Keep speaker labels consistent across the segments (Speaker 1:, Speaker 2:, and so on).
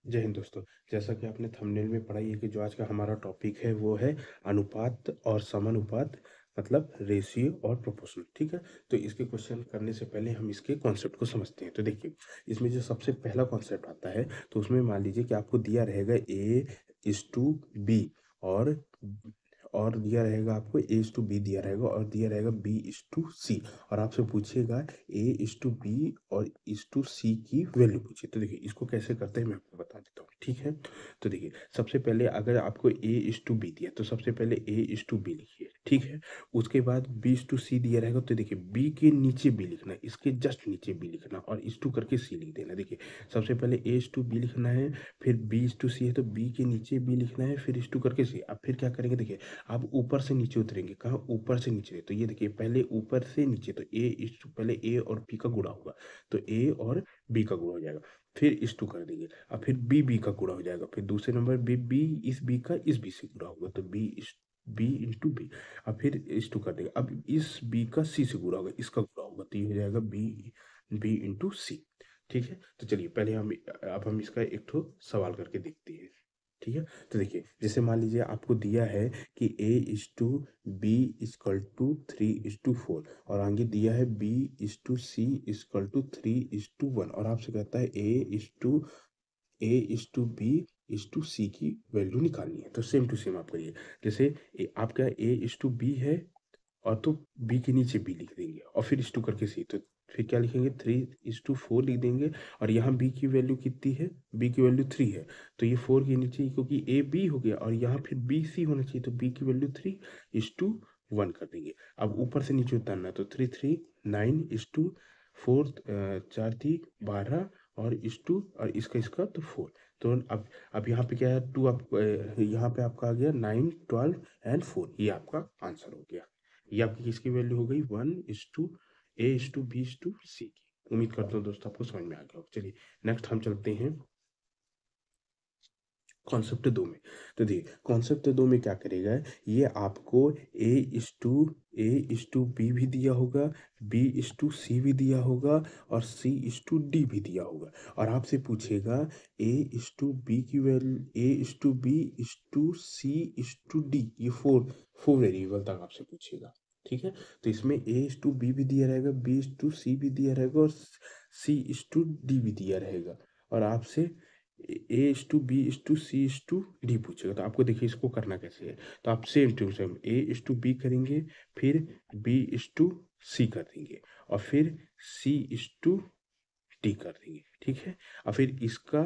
Speaker 1: जय हिंद दोस्तों। जैसा कि आपने थंबनेल में पढ़ा ही है कि जो आज का हमारा टॉपिक है वो है अनुपात और समानुपात, मतलब रेशियो और प्रोपोर्शन। ठीक है, तो इसके क्वेश्चन करने से पहले हम इसके कॉन्सेप्ट को समझते हैं। तो देखिए, इसमें जो सबसे पहला कॉन्सेप्ट आता है, तो उसमें मान लीजिए कि आपको दिया रहेगा ए इज टू बी, और दिया रहेगा आपको ए इज टू बी दिया रहेगा, और दिया रहेगा बी इज टू सी, और आपसे पूछिएगा ए इज टू बी और इज टू सी की वैल्यू पूछिए। तो देखिए, इसको कैसे करते हैं मैं आपको बता देता हूँ। ठीक है, तो देखिए, सबसे पहले अगर आपको ए इज टू बी दिया तो सबसे पहले ए इज टू बी लिखिए। ठीक है, उसके बाद बी इज टू सी दिया रहेगा, तो देखिए बी के नीचे बी लिखना है, इसके जस्ट नीचे बी लिखना और इज टू करके सी लिख देना। देखिए, सबसे पहले ए इज टू बी लिखना है, फिर बी इज टू सी है तो बी के नीचे बी लिखना है, फिर इज टू करके सी। अब फिर क्या करेंगे, देखिए आप ऊपर से नीचे उतरेंगे। कहाँ? ऊपर से नीचे। तो ये देखिए, पहले ऊपर से नीचे, तो ए इज टू, पहले ए और बी का गुणा होगा, तो ए और बी का गुणा हो जाएगा, फिर इस टू कर देंगे, अब फिर बी का गुणा हो जाएगा, फिर दूसरे नंबर बी इस बी का इस बी से गुणा होगा, तो बी इंटू बी, अब फिर इस टू कर देंगे, अब इस बी का सी से गुणा होगा, इसका गुणा होगा, तो ये हो जाएगा बी इंटू सी। ठीक है, तो चलिए पहले हम इसका एक ठो सवाल करके देखते हैं। ठीक है, तो देखिए, जैसे मान लीजिए आपको दिया है कि A is to B equal to 3:4, और आगे दिया है B is to C equal to 3:1, और आपसे कहता है A is to B is to C की वैल्यू निकालनी है। तो सेम टू सेम आप करिए। जैसे आपका ए इज टू बी है, और तो बी के नीचे बी लिख देंगे, और फिर इस टू करके सी, तो फिर क्या लिखेंगे, 3:4 लिख देंगे, और यहाँ बी की वैल्यू कितनी है, बी की वैल्यू 3 है, तो ये 4 के नीचे, क्योंकि ए बी हो गया और यहाँ फिर बी सी होना चाहिए, तो बी की वैल्यू 3:1 कर देंगे। अब ऊपर से नीचे उतारना, तो 3 3 9:4, 4 3 12, और इस टू और इसका तो 4। तो अब यहाँ पे क्या है, टू, अब यहाँ पे आपका आ गया 9 12 एंड 4, ये आपका आंसर हो गया। ये आपकी किसकी वैल्यू हो गई, 1:A:B:C की। उम्मीद करता हूँ दोस्तों आपको समझ में आ गया होगा। चलिए नेक्स्ट हम चलते हैं कॉन्सेप्ट 2 में। तो देखिए, कॉन्सेप्ट 2 में क्या करेगा, ये आपको ए इज टू बी भी दिया होगा, बी इज टू सी भी दिया होगा, और सी इज टू डी भी दिया होगा, और आपसे पूछेगा ए इज टू बी की वैल्यू, A is to B is to C is to D, ये फोर वेरिएबल तक आपसे पूछेगा। ठीक है, तो इसमें ए इज टू बी भी दिया रहेगा, बी इज टू सी भी दिया रहेगा, और सी इज टू डी भी दिया रहेगा, और आपसे A is to B is to C is to D पूछेगा। तो आपको देखिए इसको करना कैसे है, तो आप same to same A is to B करेंगे, फिर बी इज टू सी कर देंगे, और फिर सी इज टू डी कर देंगे। ठीक है, और फिर इसका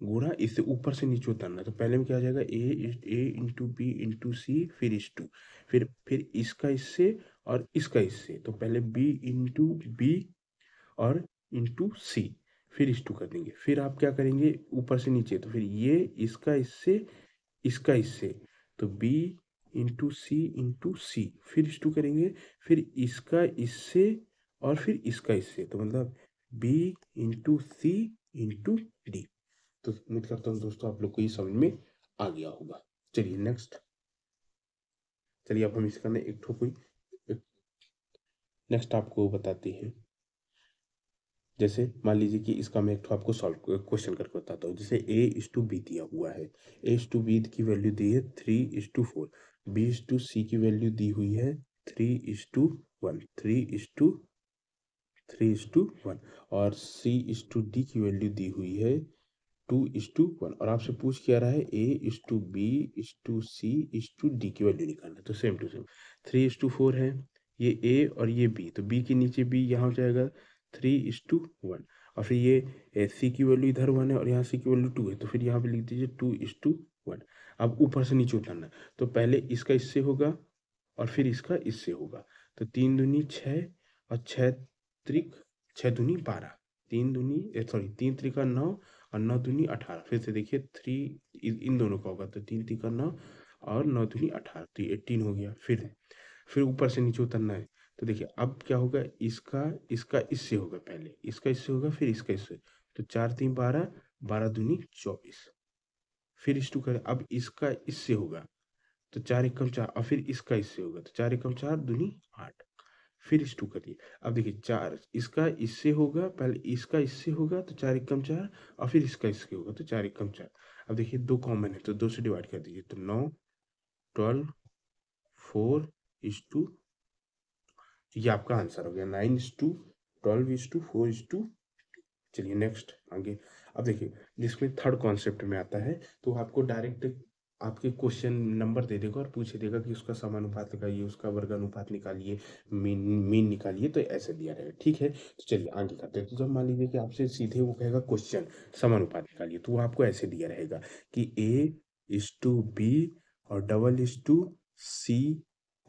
Speaker 1: गुणा इससे ऊपर से नीचे उतारना, तो पहले में क्या आ जाएगा, ए इंटू बी इंटू सी, फिर इज टू, फिर इसका इससे और इसका इससे, तो पहले बी इंटू बी और इंटू सी, फिर इस टू कर देंगे, फिर आप क्या करेंगे, ऊपर से नीचे, तो फिर ये इसका इससे, इसका इससे, तो बी इंटू सी, फिर इस टू करेंगे, फिर इसका इससे और फिर इसका इससे, तो मतलब बी इंटू सी इंटू डी। तो उम्मीद करता हूँ दोस्तों आप लोग को ये समझ में आ गया होगा। चलिए नेक्स्ट, चलिए अब हम इसका ना एक ठो कोई नेक्स्ट आपको बताते हैं। जैसे मान लीजिए कि इसका मैं एक ठो आपको सॉल्व क्वेश्चन करके बताता हूँ। जैसे ए इज टू बी दिया हुआ है, ए इज टू बी की वैल्यू दी है 3:4, बी इज टू सी की वैल्यू दी हुई है 3:1, 3:1, और सी इज टू डी की वैल्यू दी हुई है 2:1, और आपसे पूछ क्या रहा है, A is to B is to C is to D की वैल्यू निकालना है। तो सेम टू सेम 3:4 है, ये ए और ये बी, तो बी के नीचे बी यहाँ हो जाएगा 3:1, और फिर ये सी की वैल्यू इधर 1 है और यहाँ सी की वैल्यू 2 है, तो फिर यहाँ पे लिख दीजिए 2:1। अब ऊपर से नीचे उतारना है, तो पहले इसका इससे होगा और फिर इसका इससे होगा, तो 3 दूनी 6, और 6 त्रिक 6 दूनी 12, 3 त्रिका 9, और 9 दूनी 18, फिर से देखिए 3 इन दोनों का होगा, तो 3 त्रिका 9 और 9 दूनी 18, तो 18 हो गया। फिर ऊपर से नीचे उतरना है, तो देखिए अब क्या होगा, इसका इसका इससे होगा, पहले इसका इससे होगा फिर इसका इससे, तो 4 3 12, 12 दूनी 24, फिर इस टू करें, अब इसका इससे होगा, तो 4 एकम 4, और फिर इसका इससे होगा, तो 4 एकम 4 दूनी 8, फिर इस टू करिए। अब देखिए 4 इसका इससे होगा, पहले इसका इससे होगा तो 4 एकम 4, और फिर इसका इससे होगा तो 4 एकम 4। अब देखिए 2 कॉमन है तो 2 से डिवाइड कर दीजिए, तो 9 12 4 इस टू, ये आपका आंसर हो गया 9 इस टू 12 इस टू 4 इस टू। चलिए नेक्स्ट आगे। अब देखिए जिसमें थर्ड कॉन्सेप्ट में आता है तो आपको डायरेक्ट आपके क्वेश्चन नंबर दे देगा और पूछे देगा कि उसका समानुपात लगाइए, उसका वर्गानुपात निकालिए, मीन मीन निकालिए, तो ऐसे दिया रहेगा। ठीक है, तो चलिए आगे करते हैं। तो जब मान लीजिए कि आपसे सीधे वो कहेगा क्वेश्चन समानुपात निकालिए, तो वो आपको ऐसे दिया रहेगा कि ए इज टू बी और double is to C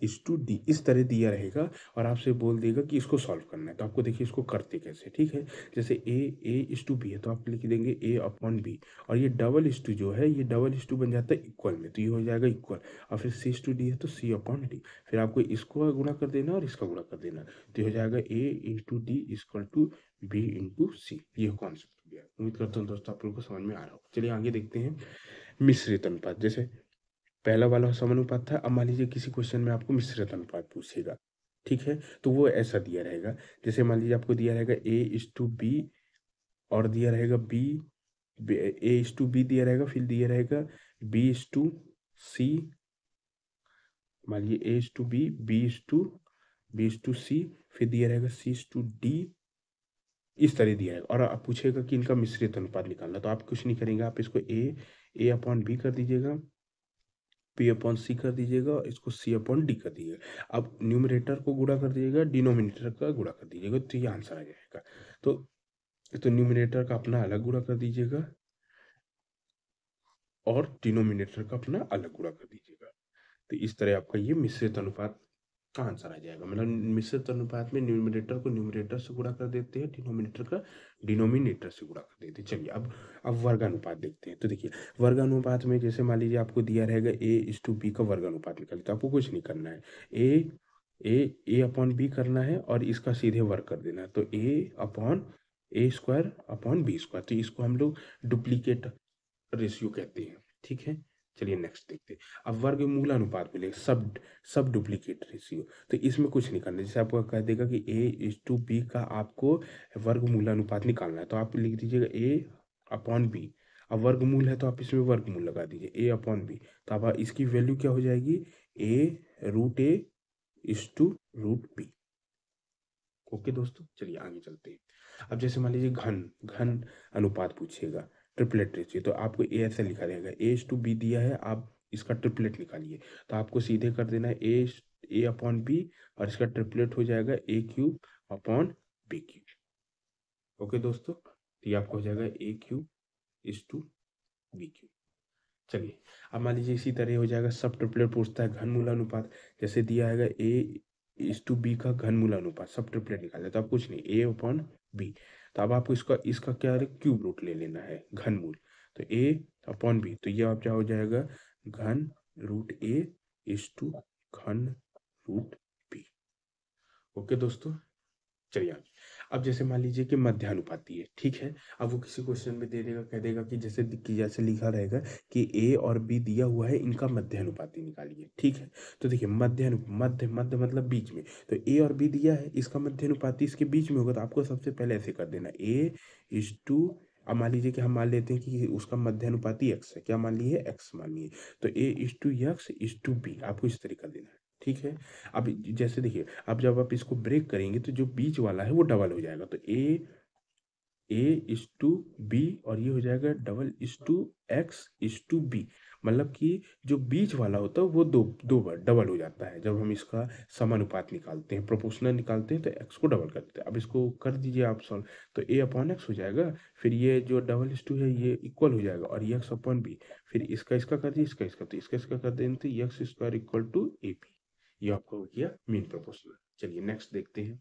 Speaker 1: is to D, इस तरह दिया रहेगा और आपसे बोल देगा कि इसको सॉल्व करना है। तो आपको देखिए इसको करते कैसे। ठीक है, जैसे ए इज टू बी है तो आप लिख देंगे ए अपॉन बी, और ये डबल इज टू जो है ये डबल इज टू बन जाता है इक्वल में, तो ये हो जाएगा इक्वल, और फिर सी इज टू डी है तो सी अपॉन डी, फिर आपको इसको गुणा कर देना और इसका गुणा कर देना, तो ये हो जाएगा A into D equal to B into C. ये कॉन्सेप्ट हो गया। उम्मीद करता हूँ दोस्तों आप लोगों को समझ में आ रहा हो। चलिए आगे देखते हैं मिश्रित अनुपात। जैसे पहला वाला समानुपात था, अब मान लीजिए किसी क्वेश्चन में आपको मिश्रित अनुपात पूछेगा। ठीक है, तो वो ऐसा दिया रहेगा, जैसे मान लीजिए आपको दिया रहेगा ए इज टू बी और दिया रहेगा B, A is to B दिया रहेगा, फिर दिया रहेगा बी इज टू सी, मान लीजिए A is to B, B is to C, फिर दिया रहेगा सी इज टू डी, इस तरह दिया है। और आप पूछेगा कि इनका मिश्रित अनुपात निकालना, तो आप कुछ नहीं करेंगे, आप इसको ए अपॉन बी कर दीजिएगा, पी अपॉन सी कर दीजिएगा और इसको सी अपॉन डी कर दीजिएगा। अब न्यूमरेटर को गुणा कर दीजिएगा, डिनोमिनेटर का गुणा कर दीजिएगा, तो ये आंसर आ जाएगा। तो न्यूमरेटर का अपना अलग गुणा कर दीजिएगा और डिनोमिनेटर का अपना अलग गुणा कर दीजिएगा, तो इस तरह आपका ये मिश्रित अनुपात का आंसर आ जाएगा। मतलब मिश्रित अनुपात में न्यूमरेटर को न्यूमरेटर से गुणा कर देते हैं, डिनोमिनेटर का डिनोमिनेटर से गुणा कर देते हैं। चलिए अब वर्गानुपात देखते हैं। तो देखिए वर्गानुपात में जैसे मान लीजिए आपको दिया रहेगा ए इज टू बी का वर्गानुपात निकालिए, तो आपको कुछ नहीं करना है, ए अपॉन बी करना है और इसका सीधे वर्ग कर देना है, तो ए अपॉन ए स्क्वायर अपॉन बी स्क्वायर, तो इसको हम लोग डुप्लीकेट रेशियो कहते हैं। ठीक है, चलिए नेक्स्ट देखते हैं। अब वर्गमूल अनुपात मिलेगा, सब डुप्लीकेट रेशियो, तो इसमें कुछ नहीं करना। जैसे आपको कह देगा कि ए इज टू बी का आपको वर्गमूल अनुपात निकालना है, तो आप लिख दीजिएगा ए अपॉन बी। अब वर्गमूल है तो आप इसमें वर्गमूल लगा दीजिए ए अपॉन बी, तो अब इसकी वैल्यू क्या हो जाएगी, A is to root B. Okay दोस्तों, चलिए आगे चलते हैं। अब जैसे मान लीजिए घन घन अनुपात पूछेगा, ट्रिपलेट रेशियो, तो आपको ए ऐसे लिखा रहेगा, ए इज टू बी दिया है, आप इसका ट्रिपलेट निकालिए, तो आपको सीधे कर देना है ए अपॉन बी और इसका ट्रिपलेट हो जाएगा A cube upon B cube. Okay दोस्तों, तो ये आपको हो जाएगा A cube is to B cube. चलिए अब मान लीजिए इसी तरह हो जाएगा, सब ट्रिपलेट पूछता है घनमूल अनुपात, जैसे दिया है ए इज टू बी का घनमूल अनुपात, सब ट्रिपलेट निकालना है, तो आप कुछ नहीं ए अपॉन बी, तो अब आपको इसका इसका क्या है, क्यूब रूट ले लेना है घनमूल, तो ए अपॉन बी, तो ये आप क्या हो जाएगा घन रूट ए इज टू घन रूट बी। ओके दोस्तों, चलिए आगे। अब जैसे मान लीजिए कि मध्यानुपाती है, ठीक है, अब वो किसी क्वेश्चन में दे देगा, कह देगा कि जैसे लिखा रहेगा कि ए और बी दिया हुआ है, इनका मध्यानुपाती निकालिए। ठीक है, तो देखिए मध्य मध्य मतलब बीच में, तो ए और बी दिया है, इसका मध्यानुपाती इसके बीच में होगा, तो आपको सबसे पहले ऐसे कर देना ए इज टू, अब मान लीजिए कि हम मान लेते हैं कि उसका मध्यानुपाती एक्स है, क्या मान लिए एक्स मान लिए, तो A is to X is to B, आपको इस तरीके कर देना है। ठीक है, अब जैसे देखिए, अब जब आप इसको ब्रेक करेंगे तो जो बीच वाला है वो डबल हो जाएगा, तो ए इज टू बी और ये हो जाएगा double is to X is to B, मतलब कि जो बीच वाला होता है वो दो बार डबल हो जाता है जब हम इसका समानुपात निकालते हैं, प्रोपोर्शनल निकालते हैं, तो एक्स को डबल कर देते हैं। अब इसको कर दीजिए आप सॉल्व, तो ए अपॉन एक्स हो जाएगा, फिर ये जो डबल इज टू है ये इक्वल हो जाएगा और ये एक्स अपॉन बी, फिर इसका इसका कर दिए, इसका कर दें, तो X square equal to A B, ये आपका हो गया मीन प्रोपोर्शनल। चलिए नेक्स्ट देखते हैं।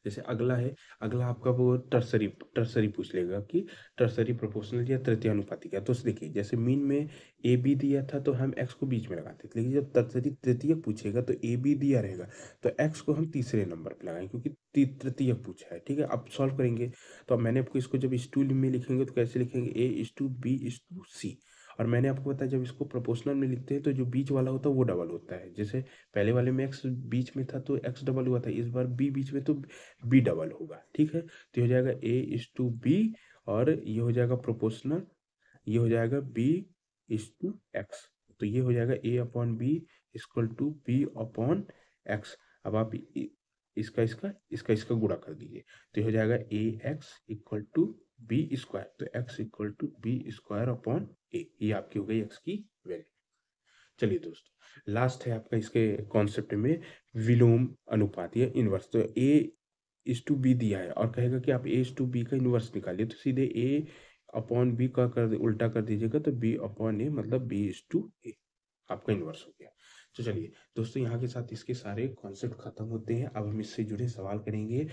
Speaker 1: जैसे अगला है, अगला आपका वो टर्सरी पूछ लेगा कि टर्सरी प्रोपोर्शनल या तृतीय अनुपाती क्या। तो देखिए जैसे मीन में ए बी दिया था तो हम एक्स को बीच में लगाते थे, लेकिन जब टर्सरी तृतीय पूछेगा तो ए बी दिया रहेगा, तो एक्स को हम तीसरे नंबर पर लगाएंगे क्योंकि तृतीय पूछा है। ठीक है, अब सॉल्व करेंगे, तो अब मैंने आपको इसको जब इस टू में लिखेंगे तो कैसे लिखेंगे, A is to B is to C, और मैंने आपको बताया जब इसको प्रोपोर्शनल में लिखते हैं तो जो बीच वाला होता है वो डबल होता है। जैसे पहले वाले में एक्स बीच में था तो एक्स डबल हुआ था, इस बार बी बीच में तो बी डबल होगा। ठीक है, तो ये हो जाएगा ए इज टू बी, और ये हो जाएगा प्रोपोर्शनल, ये हो जाएगा बी इज टू एक्स। तो ये हो जाएगा A upon B equal to B upon X. अब आप इसका गुणा कर दीजिए, तो ये हो जाएगा A X equal to B square. तो X equal to B square upon A, ये आपकी हो गई एक्स की वैल्यू। चलिए दोस्तों, लास्ट है आपका इसके कॉन्सेप्ट में विलोम अनुपात या इनवर्स। तो ए इज टू बी दिया है और कहेगा कि आप ए इज टू बी का इनवर्स निकालिए, तो सीधे ए अपॉन बी का उल्टा कर दीजिएगा, तो बी अपॉन ए मतलब बी इज टू ए, आपका इनवर्स हो गया। तो चलिए दोस्तों, यहाँ के साथ इसके सारे कॉन्सेप्ट खत्म होते हैं। अब हम इससे जुड़े सवाल करेंगे।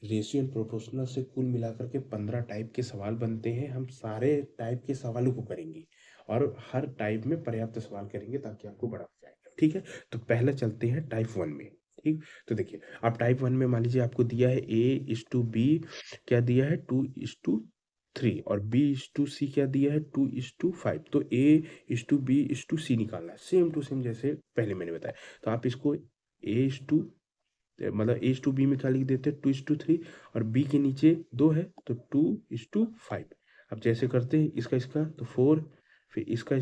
Speaker 1: रेशियो एंड प्रोपोर्शनल से कुल मिलाकर के 15 टाइप के सवाल बनते हैं। हम सारे टाइप के सवालों को करेंगे और हर टाइप में पर्याप्त सवाल करेंगे ताकि आपको बड़ा हो जाएगा। ठीक है, तो पहले चलते हैं टाइप 1 में। ठीक, तो देखिए आप टाइप 1 में मान लीजिए आपको दिया है ए इज टू बी, क्या दिया है 2:3, और बी इज टू सी क्या दिया है 2:5। तो A is to B is to C निकालना है, सेम टू सेम जैसे पहले मैंने बताया। तो आप इसको ए इज टू मतलब ए इज टू बी में क्या लिख देते हैं 2:3, और बी के नीचे 2 है तो 2:5। अब जैसे करते हैं इसका इसका तो 4, फिर इसका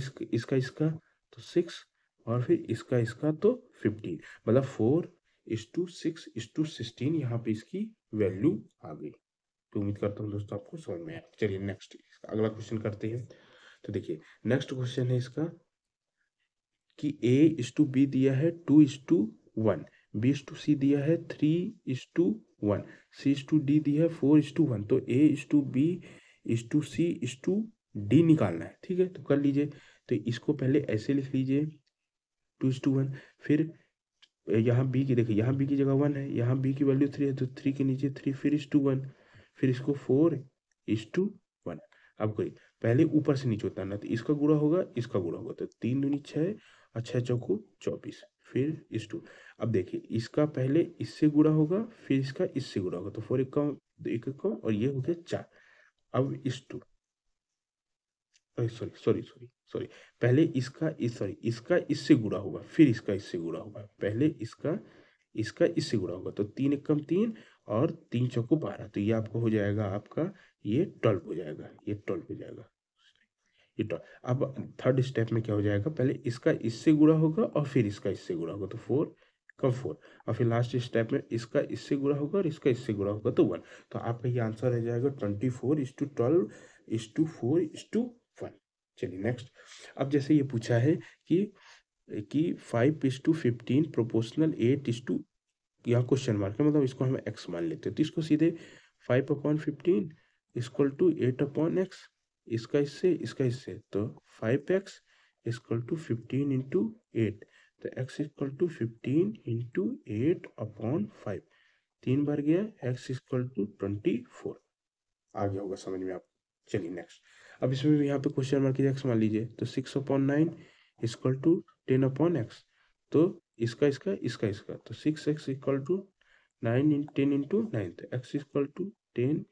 Speaker 1: तो 6, और फिर इसका तो 15, मतलब 4:6:16 यहाँ पे इसकी वैल्यू आ गई। तो उम्मीद करता हूँ दोस्तों आपको समझ में आया। चलिए नेक्स्ट अगला क्वेश्चन करते हैं। तो देखिए नेक्स्ट क्वेश्चन है इसका कि ए इज टू बी दिया है 2:1, बी इज टू सी दिया है 3:1, सी इज टू डी दिया है 4:1। तो A is to B is to C is to D निकालना है। ठीक है, तो कर लीजिए। तो इसको पहले ऐसे लिख लीजिए 2:1, फिर यहाँ बी की देखिए, यहाँ बी की जगह 1 है, यहाँ बी की वैल्यू 3 है, तो 3 के नीचे 3, फिर इज टू 1, फिर इसको 4:1। अब कोई पहले ऊपर से नीचे उतारना, तो इसका गुणा होगा इसका गुणा होगा, तो 3 दूनी 6 और 6 चौको 24, फिर इस टू। अब देखिए इसका पहले इससे गुणा होगा, फिर इसका इससे गुणा होगा, तो 4 एक कम, और ये हो गया 4। अब इस two, sorry sorry sorry sorry, पहले इसका इससे गुणा होगा, फिर इसका इससे गुणा होगा, पहले इसका इससे गुणा होगा, तो 3 एक कम 3, और 3 चौको 12, तो ये आपको हो जाएगा आपका ये 12 हो जाएगा, ये 12 हो जाएगा, ये 12। अब थर्ड स्टेप में क्या हो जाएगा, पहले इसका इससे गुणा होगा और फिर इसका इससे गुणा होगा, तो 4 कम 4, और फिर लास्ट स्टेप में इसका इससे गुणा होगा और इसका इससे गुणा होगा, तो 1। तो आपका ये आंसर रह जाएगा 24:12:4:1। चलिए नेक्स्ट। अब जैसे ये पूछा है कि 5:15 प्रोपोर्शनल 8:, यहाँ क्वेश्चन मार्क है, मतलब इसको हम एक्स मान लेते हैं, तो इसको सीधे 5/15 इक्वल टू 8/x, इसका इससे तो 5x इक्वल टू 15 इंटू 8, तो x इक्वल टू 15 इंटू 8/5, 3 बार गया, x इक्वल टू 24। आ गया होगा समझ में आप। चलिए नेक्स्ट। अब इसमें भी यहाँ पे क्वेश्चन मार्क एक्स मान लीजिए, तो 6/9 इक्वल टू 10/x, तो इसका तो 6x इक्वल टू 10 इंटू 9, तो x इक्वल टू 10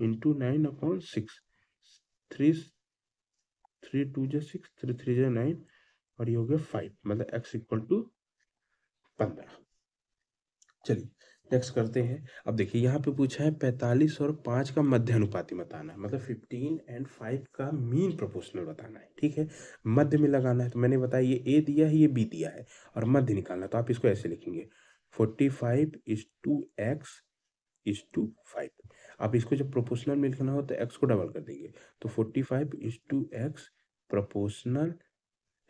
Speaker 1: इंटू 9/6, 3 2 6, 3 3 9, और ये हो गया 5, मतलब x इक्वल टू 15। चलिए नेक्स्ट करते हैं। अब देखिए यहाँ पे पूछा है 45 और 5 का मध्य अनुपाती बताना है, मतलब 15 एंड 5 का मीन प्रोपोर्शनल बताना है। ठीक है, मध्य में लगाना है, तो मैंने बताया ये ए दिया है, ये बी दिया है, और मध्य निकालना है, तो आप इसको ऐसे लिखेंगे 45:x:5। आप इसको जब प्रोपोर्शनल में लिखना हो तो x को डबल कर देंगे, तो 45:x प्रोपोर्शनल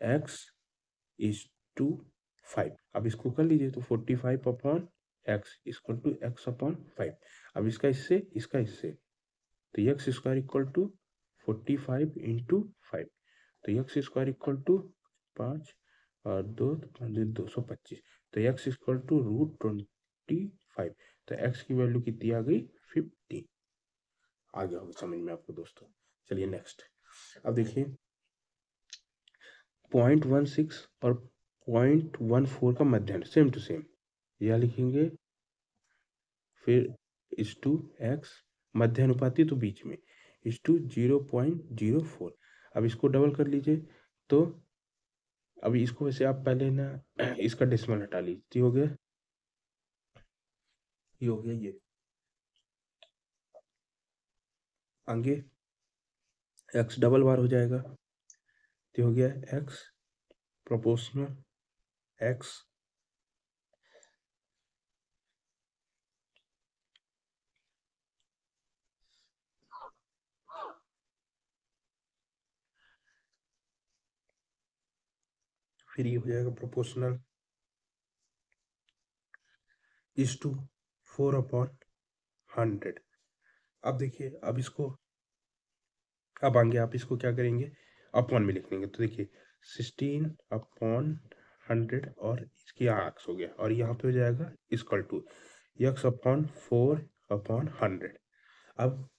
Speaker 1: x:5। अब इसको कर लीजिए, तो 45/x इक्वल टू x/5। अब इसका इससे तो X square equal to 45 into 5, तो एक्स स्क्वायर इक्वल टू 5 और 2 225, तो एक्स इक्वल टू √25, तो एक्स की वैल्यू कितनी आ गई 15। आ गया होगा समझ में आपको दोस्तों। चलिए नेक्स्ट। अब देखिए 0.16 और 0.14 का मध्याह्न सेम टू सेम, यह लिखेंगे, फिर इस टू एक्स मध्यानुपाती तो बीच में इस टू 0.04। अब इसको डबल कर लीजिए, तो अभी इसको वैसे आप पहले ना इसका डेसिमल हटा लीजिए, हो गया, ये हो गया, ये आगे एक्स डबल बार हो जाएगा, ये हो गया एक्स प्रोपोर्शनल एक्स, फिर ये हो जाएगा प्रोपोर्शनल इज टू 4/100। अब देखिए, अब इसको, अब आगे आप इसको क्या करेंगे, अपॉन में लिख लेंगे। तो देखिए 16/100 और इसकी यहाँ एक्स हो गया, और यहाँ पे हो जाएगा इक्वल टू x/4/100। अब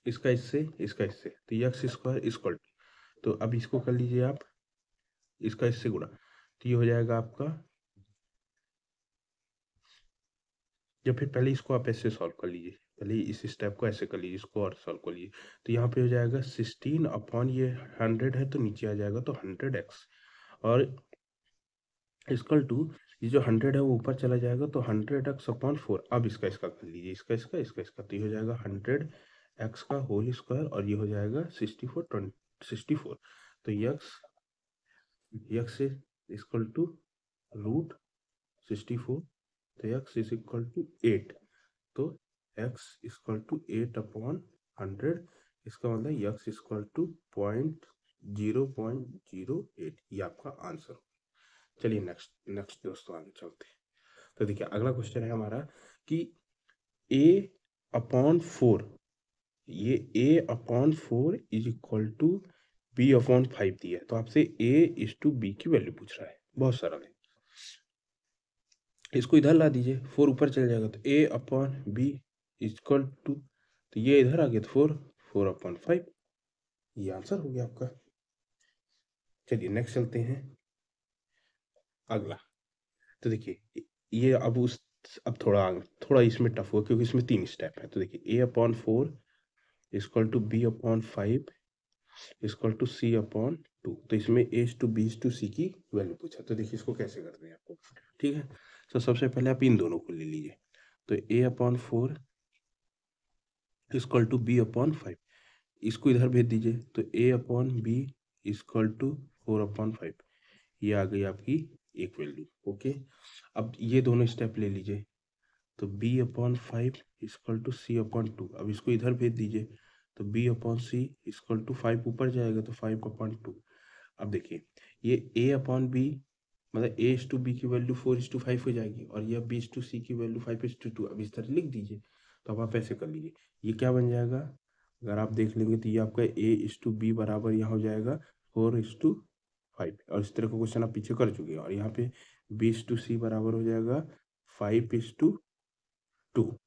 Speaker 1: इसका इससे तो यक्स स्क्वायर इक्वल टू, तो अब इसको कर लीजिए आप, इसका इससे गुणा, तो ये हो जाएगा आपका, या फिर पहले इसको आप ऐसे सॉल्व कर लीजिए, पहले इस स्टेप को ऐसे कर लीजिए, इसको और सॉल्व कर लीजिए। तो यहाँ पे हो जाएगा 16 अपॉन ये 100 है तो नीचे आ जाएगा तो 100x, और इक्वल टू ये जो 100 है वो ऊपर चला जाएगा तो 100x/4। अब इसका इसका कर लीजिए, इसका तो ये हो जाएगा 100x का होल स्क्वायर, और ये हो जाएगा 64। तो यक्स इक्वल टू √64, तो x इज इक्वल टू 8, तो x इक्वल टू 8/100, इसका मतलब x इक्वल टू 0.08, ये आपका आंसर। चलिए नेक्स्ट नेक्स्ट दोस्तों आगे चलते हैं। तो देखिए अगला क्वेश्चन है हमारा कि a/4, ये a/4 is equal to b/5 दिया है, तो आपसे a/b की वैल्यू पूछ रहा है, बहुत सरल है। इसको इधर ला दीजिए, 4 ऊपर चल जाएगा तो a/b इक्वल टू, तो ये इधर आ गया तो 4/5, ये आंसर हो गया आपका। चलिए नेक्स्ट चलते हैं अगला। तो देखिए ये अब थोड़ा इसमें टफ हुआ क्योंकि इसमें 3 स्टेप है। तो देखिए a/4 equal to b/5 equal to c/2, तो इसमें a/b/c की वैल्यू पूछा। तो देखिए इसको कैसे करते हैं आपको, ठीक है। तो सबसे पहले आप इन दोनों को ले लीजिए, तो a/4 इक्वल टू b/5, इसको इधर भेज दीजिए, तो a/b इक्वल टू 4/5, ये आ गई आपकी एक वैल्यू, ओके। अब ये दोनों स्टेप ले लीजिए, तो b/5 इक्वल टू c/2, अब इसको इधर भेज दीजिए, तो b/c इक्वल टू 5 ऊपर जाएगा तो 5/2। अब देखिए ये a/b मतलब a/b की वैल्यू 4:5 हो जाएगी, और यह b/c की वैल्यू 5:2। अब इस तरह लिख दीजिए, तो अब आप ऐसे कर लीजिए, ये क्या बन जाएगा, अगर आप देख लेंगे तो ये आपका a/b बराबर यहाँ हो जाएगा 4:5, और इस तरह का क्वेश्चन आप पीछे कर चुके हैं, और यहाँ पे b/c बराबर हो जाएगा 5:2। तो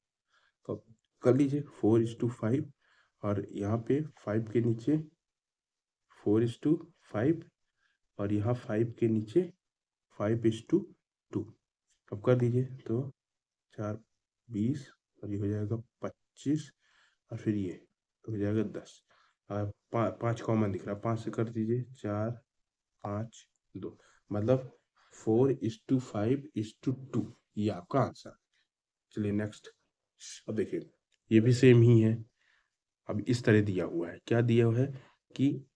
Speaker 1: कर लीजिए 4:5, और यहाँ पे 5 के नीचे 4:5, और यहाँ 5 के नीचे 5:2। अब कर दीजिए, तो 4 20, और ये हो जाएगा 25, और फिर ये तो हो जाएगा 10। और 5 कॉमन दिख रहा है, 5 से कर दीजिए, 4 5 2, मतलब 4:5:2, ये आपका आंसर। चलिए नेक्स्ट। अब देखिए ये भी सेम ही है। अब इस तरह दिया हुआ है, क्या दिया हुआ है कि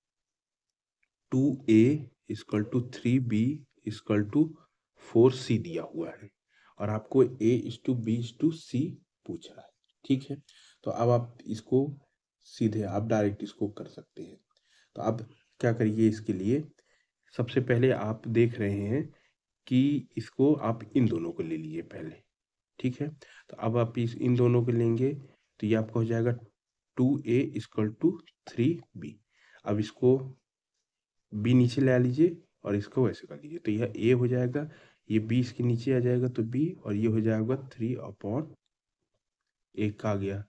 Speaker 1: 2a equal to 3b equal to 4c दिया हुआ है, और आपको a/b/c पूछ रहा है, ठीक है। तो अब आप इसको सीधे आप डायरेक्ट इसको कर सकते हैं। तो अब क्या करिए, इसके लिए सबसे पहले आप देख रहे हैं कि इसको आप इन दोनों को ले लीजिए पहले, ठीक है। तो अब आप इन दोनों को लेंगे, तो ये आपका हो जाएगा 2a इक्वल टू 3b। अब इसको b नीचे ले लीजिए, और इसको वैसे कर लीजिए, तो यह a हो जाएगा, ये b इसके नीचे आ जाएगा तो b, और ये हो जाएगा 3/1 का आ गया।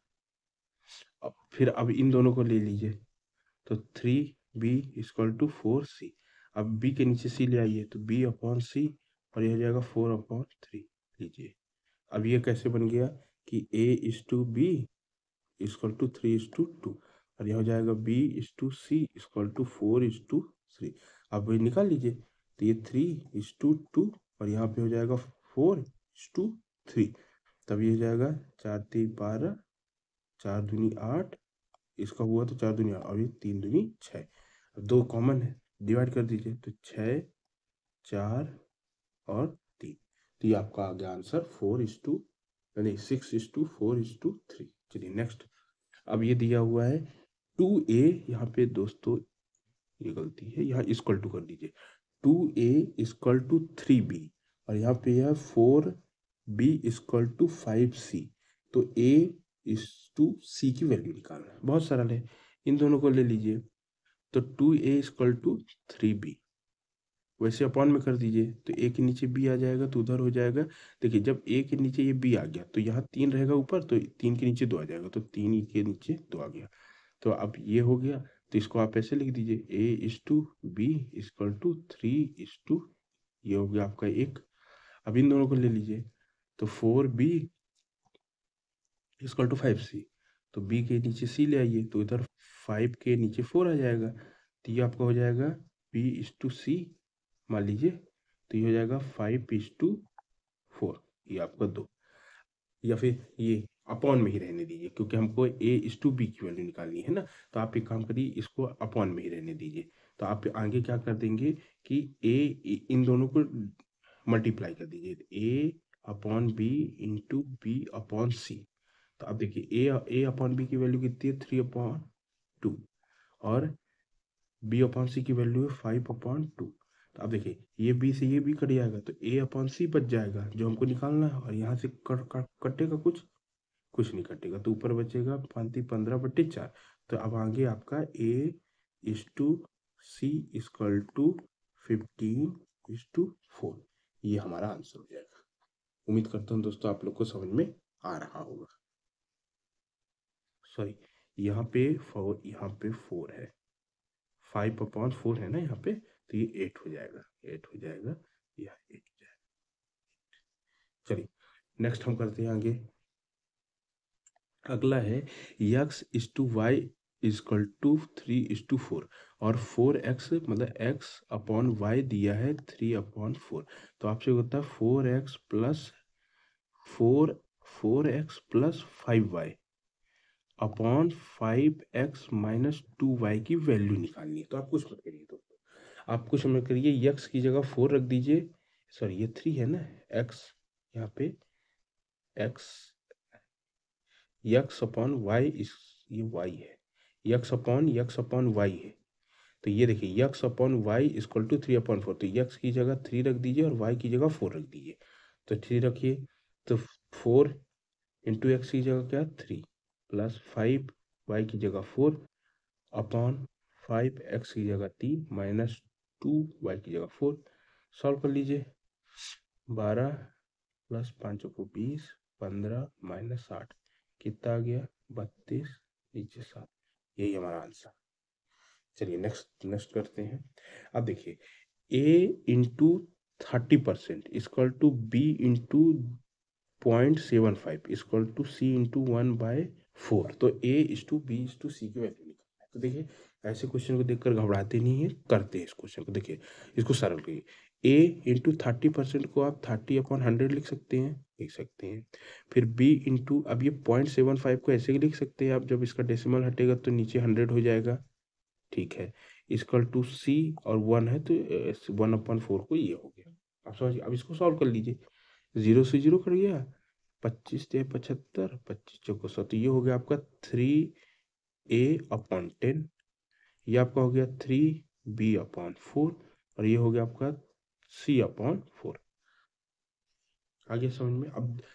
Speaker 1: अब फिर अब इन दोनों को ले लीजिए, तो 3b इक्वल टू 4c। अब b के नीचे c ले आइए, तो b/c, और ये हो जाएगा 4/3 लीजिए। अब ये कैसे बन गया कि a/b इक्वल टू 3:2, और यह हो जाएगा B/C इक्वल टू 4:3। अब ये निकाल लीजिए, तो ये 3:2 और यहाँ पे हो जाएगा 4:3। तब ये हो जाएगा 4×3=12, 4×2=8, इसका हुआ तो 4×2=8 और ये 3×2=6। अब 2 कॉमन है, डिवाइड कर दीजिए, तो 6, 4 और 3। तो ये आपका आ गया आंसर 6:4:3। चलिए नेक्स्ट। अब ये दिया हुआ है 2a, यहाँ पे दोस्तों ये गलती है, यहाँ इक्वल टू कर दीजिए, 2a इक्वल टू 3b और यहाँ पे है 4b इक्वल टू 5c। तो a इस टू c की वैल्यू निकालना है, बहुत सरल है, इन दोनों को ले लीजिए। तो 2a इक्वल टू 3b, वैसे अपॉन में कर दीजिए, तो a के नीचे b आ जाएगा तो उधर हो जाएगा। देखिए जब a के नीचे ये b आ गया तो यहाँ 3 रहेगा ऊपर, तो 3 के नीचे 2 आ जाएगा, तो 3 के नीचे 2 आ गया। तो अब ये हो गया, तो इसको आप ऐसे लिख दीजिए, a/b इक्वल टू 3:, ये हो गया आपका 1। अब इन दोनों को ले लीजिए, तो 4b इक्वल टू 5c, तो b के नीचे c ले आइए, तो इधर 5 के नीचे 4 आ जाएगा, तो ये आपका हो जाएगा b/c, मान लीजिए, तो ये हो जाएगा 5:4, ये आपका 2। या फिर ये अपॉन में ही रहने दीजिए, क्योंकि हमको a/b की वैल्यू निकालनी है ना, तो आप एक काम करिए, इसको अपॉन में ही रहने दीजिए। तो आप आगे क्या कर देंगे कि इन दोनों को मल्टीप्लाई कर दीजिए, a/b इंटू b/c। तो अब देखिए a/b की वैल्यू कितनी है, 3/2 और b/c की वैल्यू है 5/2। तो अब देखिए ये b से ये b कट जाएगा, तो a/c बच जाएगा जो हमको निकालना है, और यहाँ से कटेगा कुछ नहीं कटेगा, तो ऊपर बचेगा 15/4। तो अब आगे आपका a/c इक्वल टू 15:4, ये हमारा आंसर हो जाएगा। उम्मीद करता हूँ दोस्तों आप लोग को समझ में आ रहा होगा। सॉरी, यहाँ पे 4 है, 5/4 है ना यहाँ पे, तो ये 8 हो जाएगा, 8 हो जाएगा, यह 8 हो जाएगा। चलिए नेक्स्ट हम करते हैं आगे। अगला है x/y इक्वल टू 3:4 और 4x मतलब x/y दिया है 3/4। तो आपसे होता है 4x plus 5y upon 5x minus 2y की वैल्यू निकालनी है। तो आप कुछ मत करिए दोस्तों, आप कुछ मत करिए, x की जगह 4 रख दीजिए, सॉरी ये 3 है ना, x यहाँ पे x/y ये y है, x/y है। तो ये देखिए x/y इक्वल टू 3/4, तो x की जगह 3 रख दीजिए और y की जगह 4 रख दीजिए। तो 3 रखिए, तो 4 इंटू एक्स की जगह क्या 3 प्लस 5y की जगह 4 अपॉन 5x की जगह 3 माइनस 2y की जगह 4। सॉल्व कर लीजिए, 12 प्लस 5 को 20, 15 माइनस 8 कितना आ गया 32, नीचे 7, यही हमारा आंसर। चलिए नेक्स्ट करते हैं। अब देखिए a into 30% equal to b into 0.75 equal to c into 1/4। तो a/b/c की वैल्यू निकालना है। तो देखिए ऐसे क्वेश्चन को देखकर घबराते नहीं है, करते हैं इस क्वेश्चन को। देखिए इसको सरल करिए, a इंटू 30% को आप 30/100 लिख सकते हैं। फिर b इंटू, अब ये 0.75 को ऐसे ही लिख सकते हैं आप, जब इसका डेसिमल हटेगा तो नीचे 100 हो जाएगा, ठीक है, इक्वल टू c और 1 है तो 1/4 को ये हो गया। आप समझिए, अब इसको सॉल्व कर लीजिए, 0 से 0 कर गया, 25 से 75, 25 चौको 100, तो ये हो गया आपका 3a/10, ये आपका हो गया 3b/4 और ये हो गया आपका c/4। आगे समझ में। अब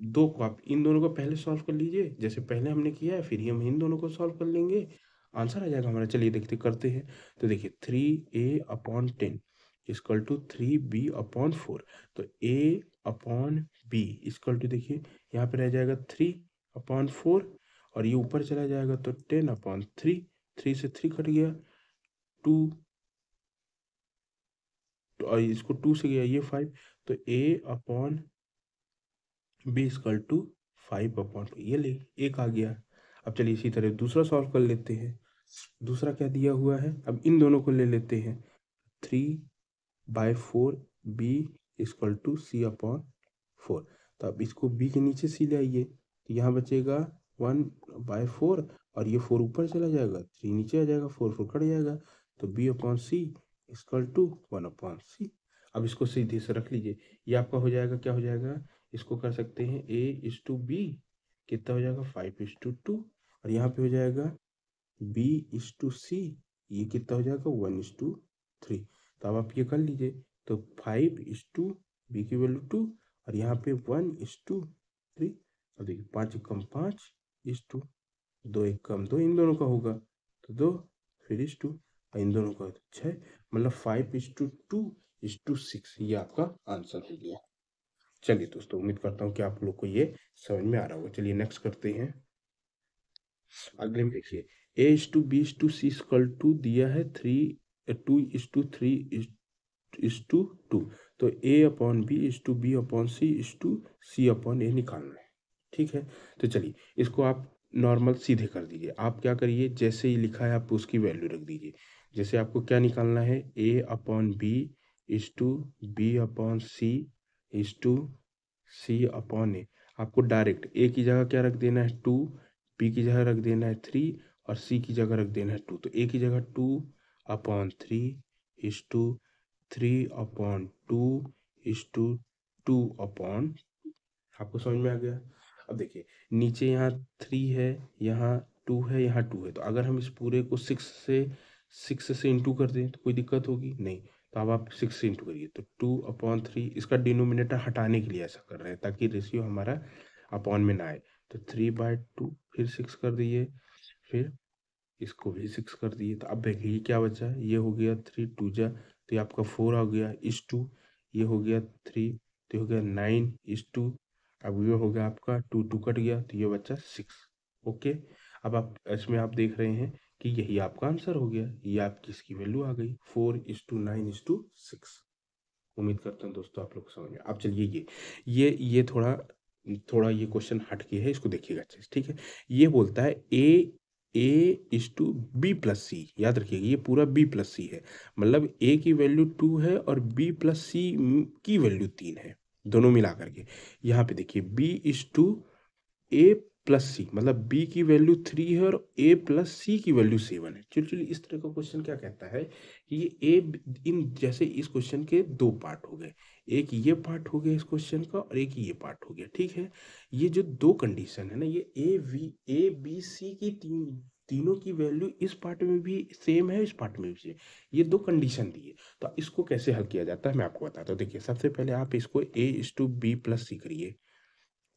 Speaker 1: दो को आप इन दोनों को पहले सॉल्व कर लीजिए, जैसे पहले हमने किया है, फिर हम इन दोनों को सॉल्व कर लेंगे, आंसर आ जाएगा हमारा। चलिए देखते करते हैं। तो देखिए 3a/10 इक्वल टू 3b/4। तो a/b इक्वल टू, देखिए यहाँ पे रह जाएगा 3/4 और ये ऊपर चला जाएगा तो 10/3, 3 से 3 कट गया, 2 और इसको 2 से गया ये 5, तो a/b इक्वल टू 5/2, ये ले एक आ गया। अब चलिए इसी तरह दूसरा सॉल्व कर लेते हैं। दूसरा क्या दिया हुआ है, अब इन दोनों को ले लेते हैं। 3/4 b equal to c upon 4। तो अब इसको b के नीचे c ले आइए, तो यहाँ बचेगा 1/4 और ये 4 ऊपर चला जाएगा, 3 नीचे आ जाएगा, 4 4 कट जाएगा, तो b upon c equal to 1/c। अब इसको सीधे से रख लीजिए, ये आपका हो जाएगा, क्या हो जाएगा, इसको कर सकते हैं a/b, कितना हो जाएगा 5/2, और यहाँ पे हो जाएगा b/c, ये कितना हो जाएगा 1/3। तो अब आप ये कर लीजिए, तो 5/b की वैल्यू 2 और यहाँ पे 1/3। अब देखिए 5 कम 5/2, 2 1 कम 2, इन दोनों का होगा तो 2, फिर 2 और इन दोनों का 6, मतलब 5/2/6, ये आपका आंसर हो गया। चलिए दोस्तों, उम्मीद करता हूँ कि आप लोग को ये समझ में आ रहा होगा। चलिए नेक्स्ट करते हैं। अगले में देखिए a/b/c इक्वल टू दिया है 2:3:2, तो a/b/b/c/c/a निकालना है। ठीक है, तो चलिए इसको आप नॉर्मल सीधे कर दीजिए। आप क्या करिए, जैसे ही लिखा है आप उसकी वैल्यू रख दीजिए। जैसे आपको क्या निकालना है, a/b/b/c/c/a। आपको डायरेक्ट a की जगह क्या रख देना है 2, b की जगह रख देना है 3 और c की जगह रख देना है 2। तो a की जगह 2/3:2/2/2। आपको समझ में आ गया। अब देखिए नीचे यहाँ 3 है, यहाँ 2 है, यहाँ 2 है, तो अगर हम इस पूरे को 6 से इंटू कर दें तो कोई दिक्कत होगी नहीं। तो अब आप 6 से इंटू करिए, तो 2/3, इसका डिनोमिनेटर हटाने के लिए ऐसा कर रहे हैं ताकि रेशियो हमारा अपॉन में ना आए। तो 3/2, फिर 6 कर दिए, फिर इसको भी 6 कर दिए। तो अब देखिए ये क्या बचा, ये हो गया 3 2 जा, तो ये आपका 4 हो गया इस 2, ये हो गया 3, तो ये हो गया 9:2। अब ये हो गया आपका 2 2 कट गया, तो ये बचा 6। ओके, अब आप इसमें आप देख रहे हैं कि यही आपका आंसर हो गया, ये आपकी इसकी वैल्यू आ गई 4:9:6। उम्मीद करता हूँ दोस्तों आप लोग को समझ में। अब चलिए ये थोड़ा थोड़ा ये क्वेश्चन हट के है, इसको देखिएगा अच्छे से। ठीक है, ये बोलता है a/b+c, याद रखिएगा ये पूरा b+c है, मतलब a की वैल्यू 2 है और b+c की वैल्यू 3 है, दोनों मिला करके। यहाँ पे देखिए b/a+c, मतलब b की वैल्यू 3 है और a+c की वैल्यू 7 है। चलिए इस तरह का क्वेश्चन क्या कहता है कि ये इन जैसे इस क्वेश्चन के दो पार्ट हो गए, एक ये पार्ट हो गया इस क्वेश्चन का और एक ये पार्ट हो गया। ठीक है, ये जो दो कंडीशन है ना, ये a b c की तीनों की वैल्यू इस पार्ट में भी सेम है, इस पार्ट में भी सेम, ये दो कंडीशन दी है। तो इसको कैसे हल किया जाता है मैं आपको बताता हूँ। देखिए सबसे पहले आप इसको a/b+c करिए।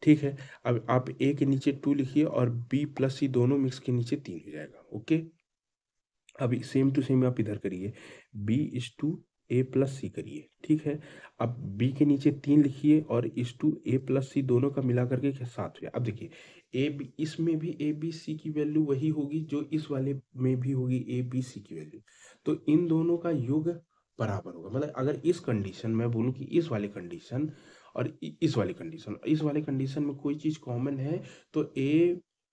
Speaker 1: ठीक है, अब आप a के नीचे 2 लिखिए और b+c दोनों मिक्स के नीचे 3 हो जाएगा। ओके, अभी सेम टू सेम आप इधर करिए, b/a+c करिए। ठीक है, अब b के नीचे 3 लिखिए और a+c दोनों का मिला करके 7 हुआ। अब देखिए इसमें भी a/b/c की वैल्यू वही होगी जो इस वाले में भी होगी a/b/c की वैल्यू, तो इन दोनों का योग बराबर होगा। मतलब अगर इस कंडीशन में बोलूँ कि इस वाले कंडीशन और इस वाले कंडीशन में कोई चीज़ कॉमन है, तो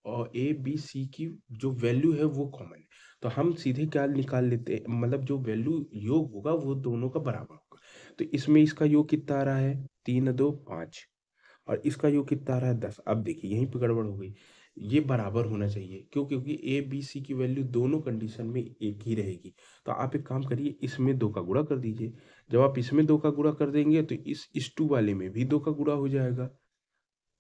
Speaker 1: a/b/c की जो वैल्यू है वो कॉमन है, तो हम सीधे क्या निकाल लेते हैं, मतलब जो वैल्यू योग होगा वो दोनों का बराबर होगा। तो इसमें इसका योग कितना आ रहा है 3 2 5 और इसका योग कितना आ रहा है 10। अब देखिए यहीं पे गड़बड़ हो गई, ये बराबर होना चाहिए, क्यों, क्योंकि ए बी सी की वैल्यू दोनों कंडीशन में एक ही रहेगी। तो आप एक काम करिए, इसमें 2 का गुणा कर दीजिए। जब आप इसमें 2 का गुणा कर देंगे तो इस 2 वाले में भी 2 का गुणा हो जाएगा,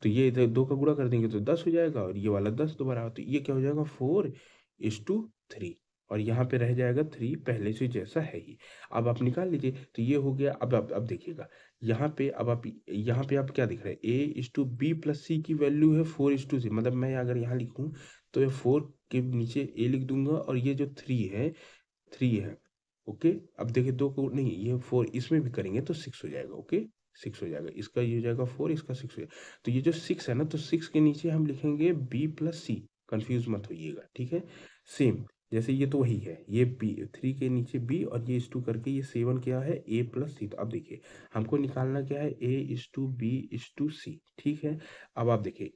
Speaker 1: तो ये इधर 2 का गुणा कर देंगे तो 10 हो जाएगा और ये वाला 10 दोबारा, तो ये क्या हो जाएगा 4:3 और यहाँ पे रह जाएगा 3 पहले से जैसा है ही। अब आप निकाल लीजिए, तो ये हो गया। अब देखिएगा यहाँ पे, अब आप यहाँ पे आप क्या दिख रहा है, a/b+c की वैल्यू है 4:3, मतलब मैं अगर यहाँ लिखूँ तो ये 4 के नीचे a लिख दूंगा और ये जो 3 है। ओके, अब देखिए 2 को नहीं, ये 4 इसमें भी करेंगे तो 6 हो जाएगा। ओके, 6 हो जाएगा, इसका ये हो जाएगा 4, इसका 6 हो जाएगा। तो ये जो 6 है ना, तो 6 के नीचे हम लिखेंगे b+c, कंफ्यूज मत होइएगा। ठीक है, सेम जैसे ये तो वही है, ये b 3 के नीचे b और ये इस 2 करके ये 7 क्या है a+c। तो अब देखिए हमको निकालना क्या है a/b/c। ठीक है, अब आप देखिए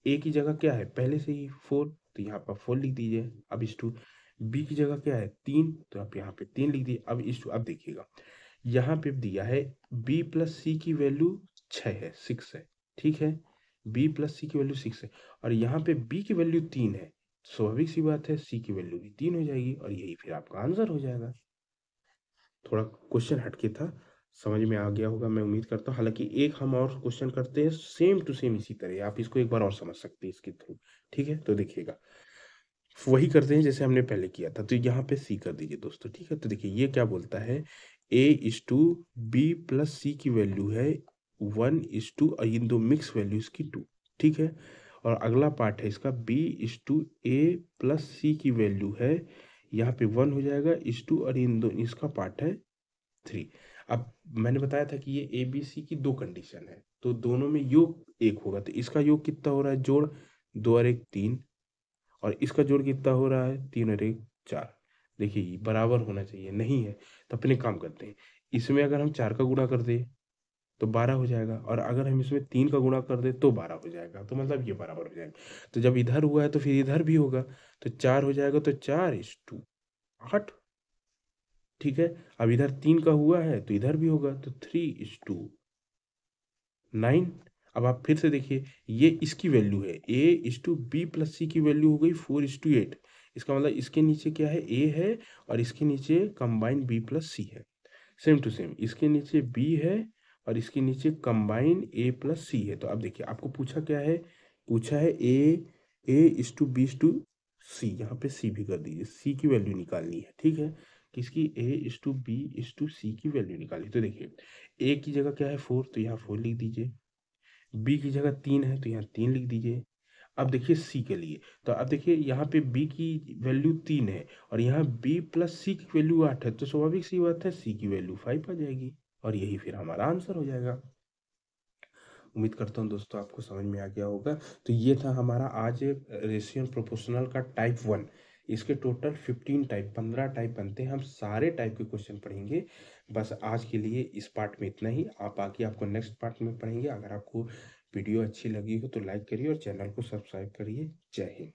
Speaker 1: a की जगह क्या है पहले से ही 4, तो यहाँ पर 4 लिख दीजिए। अब इस टू बी की जगह क्या है 3, तो आप यहाँ पे 3 लिख दिए। अब इस टू अब देखिएगा यहाँ पे दिया है बी प्लस सी की वैल्यू 6 है, 6 है, ठीक है। बी प्लस सी की वैल्यू 6 है और यहाँ पे बी की वैल्यू 3 है। स्वाभाविक सी बात है सी की वैल्यू भी 3 हो जाएगी और यही फिर आपका आंसर हो जाएगा। थोड़ा क्वेश्चन हटके था, समझ में आ गया होगा मैं उम्मीद करता हूँ। हालांकि एक हम और क्वेश्चन करते हैं सेम टू सेम इसी तरह, आप इसको एक बार और समझ सकते हैं इसके थ्रू, ठीक है। तो देखिएगा वही करते हैं जैसे हमने पहले किया था। तो यहाँ पे सी कर दीजिए दोस्तों, ठीक है। तो देखिए ये क्या बोलता है A is to B plus C की वैल्यू है 1 इज टू और इन दो मिक्स वैल्यूज की 2, ठीक है। और अगला पार्ट है इसका B is to A plus C की वैल्यू है, यहाँ पे 1 हो जाएगा इज टू और इन दो इसका पार्ट है 3। अब मैंने बताया था कि ये ए बी सी की दो कंडीशन है, तो दोनों में योग एक होगा। तो इसका योग कितना हो रहा है जोड़ 2 और 1 3, और इसका जोड़ कितना हो रहा है 3 और 1 4। देखिए ये बराबर होना चाहिए, नहीं है तो अपने काम करते हैं। इसमें अगर हम 4 का गुणा कर दें तो 12 हो जाएगा और अगर हम इसमें 3 का गुणा कर दें तो 12 हो जाएगा। तो मतलब ये बराबर हो जाएगा। तो जब इधर हुआ है तो फिर इधर भी होगा। तो 4 हो जाएगा तो 4 इज टू 8, ठीक है। अब इधर 3 का हुआ है तो इधर भी होगा तो 3 इज टू 9। अब आप फिर से देखिए ये इसकी वैल्यू है A is to B plus C की वैल्यू हो गई 4 इज टू 8। इसका मतलब इसके नीचे क्या है ए है और इसके नीचे कंबाइन बी प्लस सी है। सेम टू सेम इसके नीचे बी है और इसके नीचे कंबाइन ए प्लस सी है। तो अब देखिए आपको पूछा क्या है, पूछा है A is to B is to C, यहाँ पे सी भी कर दीजिए, सी की वैल्यू निकालनी है, ठीक है। किसकी A is to B is to C की वैल्यू निकाली। तो देखिए ए की जगह क्या है 4, तो यहाँ 4 लिख दीजिए। बी की जगह 3 है तो यहाँ 3 लिख दीजिए। अब देखिए सी के लिए, तो अब देखिए यहाँ पे बी की वैल्यू 3 है और यहाँ बी प्लस सी की वैल्यू 8 है, तो स्वाभाविक सी बात है सी की वैल्यू 5 आ जाएगी और यही फिर हमारा आंसर हो जाएगा। उम्मीद करता हूँ दोस्तों आपको समझ में आ गया होगा। तो ये था हमारा आज रेशियो एंड प्रोपोर्शनल का टाइप 1। इसके टोटल 15 टाइप बनते हैं। हम सारे टाइप के क्वेश्चन पढ़ेंगे। बस आज के लिए इस पार्ट में इतना ही, आप बाकी आपको नेक्स्ट पार्ट में पढ़ेंगे। अगर आपको वीडियो अच्छी लगी हो तो लाइक करिए और चैनल को सब्सक्राइब करिए। जय हिंद।